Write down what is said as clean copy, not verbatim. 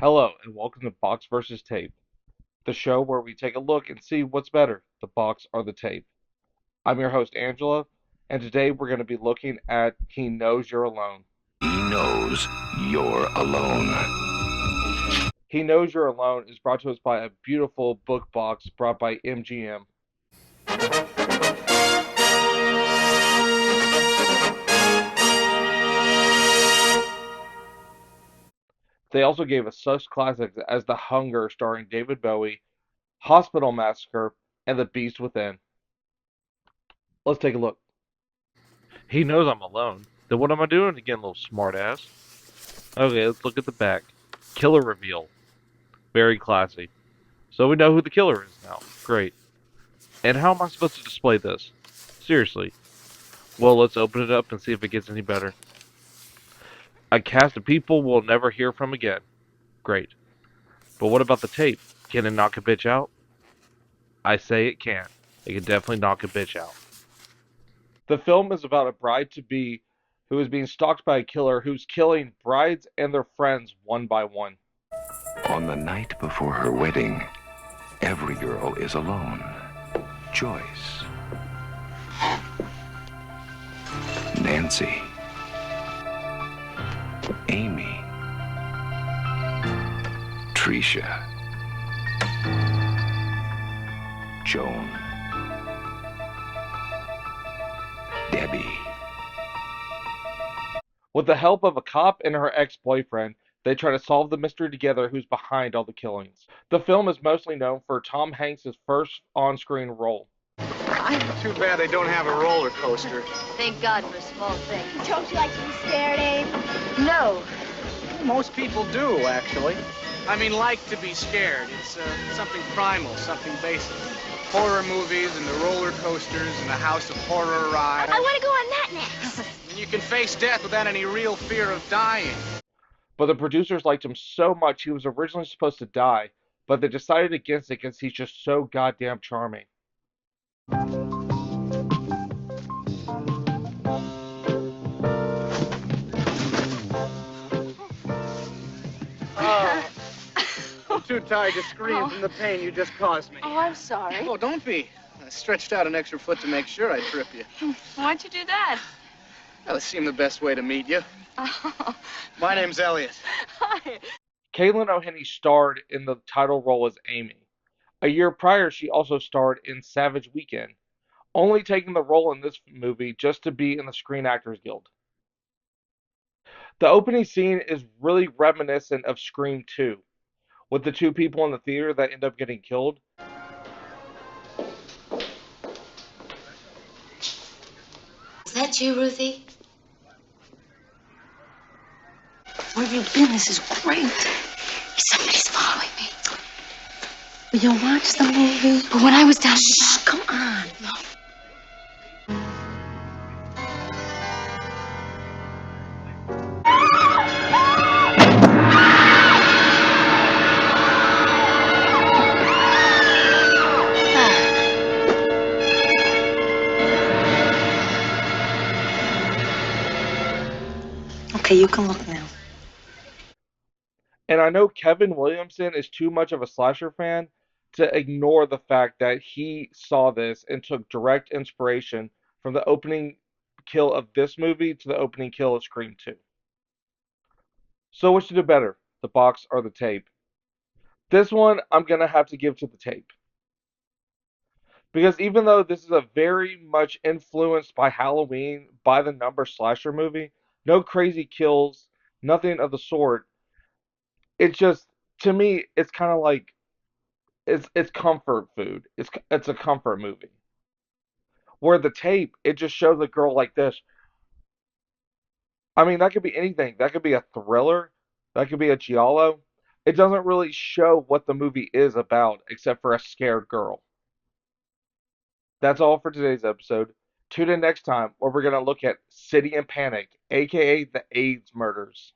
Hello, and welcome to Box vs. Tape, the show where we take a look and see what's better, the box or the tape. I'm your host, Angela, and today we're going to be looking at He Knows You're Alone. He knows you're alone. He Knows You're Alone is brought to us by a beautiful book box brought by MGM. They also gave us such classics as The Hunger starring David Bowie, Hospital Massacre, and The Beast Within. Let's take a look. He knows I'm alone. Then what am I doing again, little smartass? Okay, let's look at the back. Killer reveal. Very classy. So we know who the killer is now. Great. And how am I supposed to display this? Seriously. Well, let's open it up and see if it gets any better. A cast of people we'll never hear from again. Great. But what about the tape? Can it knock a bitch out? I say it can. It can definitely knock a bitch out. The film is about a bride-to-be who is being stalked by a killer who's killing brides and their friends one by one. On the night before her wedding, every girl is alone. Joyce, Nancy, Amy, Tricia, Joan, Debbie. With the help of a cop and her ex-boyfriend, they try to solve the mystery together who's behind all the killings. The film is mostly known for Tom Hanks' first on-screen role. Too bad they don't have a roller coaster. Thank God for small things. Don't you like to be stared, Abe? No. Most people do, actually. I mean, like to be scared. It's something primal, something basic. Horror movies and the roller coasters and the House of Horror ride. I want to go on that next. And you can face death without any real fear of dying. But the producers liked him so much he was originally supposed to die, but they decided against it because he's just so goddamn charming. I'm too tired to scream from the pain you just caused me. Oh, I'm sorry. Oh, don't be. I stretched out an extra foot to make sure I'd trip you. Why'd you do that? Well, it seemed the best way to meet you. Oh, My name's Elliot. hi. Kaylin O'Henny starred in the title role as Amy. A year prior, she also starred in Savage Weekend, only taking the role in this movie just to be in the Screen Actors Guild. The opening scene is really reminiscent of Scream 2, with the two people in the theater that end up getting killed. Is that you, Ruthie? Where have you been? This is great. Somebody's following me. Will you watch the movie? But when I was down... Shh, come on. No. Okay, you can look now. And I know Kevin Williamson is too much of a slasher fan to ignore the fact that he saw this and took direct inspiration from the opening kill of this movie to the opening kill of Scream 2. So which did it better, the box or the tape? This one I'm going to have to give to the tape. Because even though this is a very much influenced by Halloween, by the number slasher movie, no crazy kills, nothing of the sort, it's just, to me, it's kind of like it's comfort food. It's a comfort movie. Where the tape, it just shows a girl like this. I mean, that could be anything. That could be a thriller. That could be a giallo. It doesn't really show what the movie is about, except for a scared girl. That's all for today's episode. Tune in next time where we're going to look at City in Panic, aka the AIDS murders.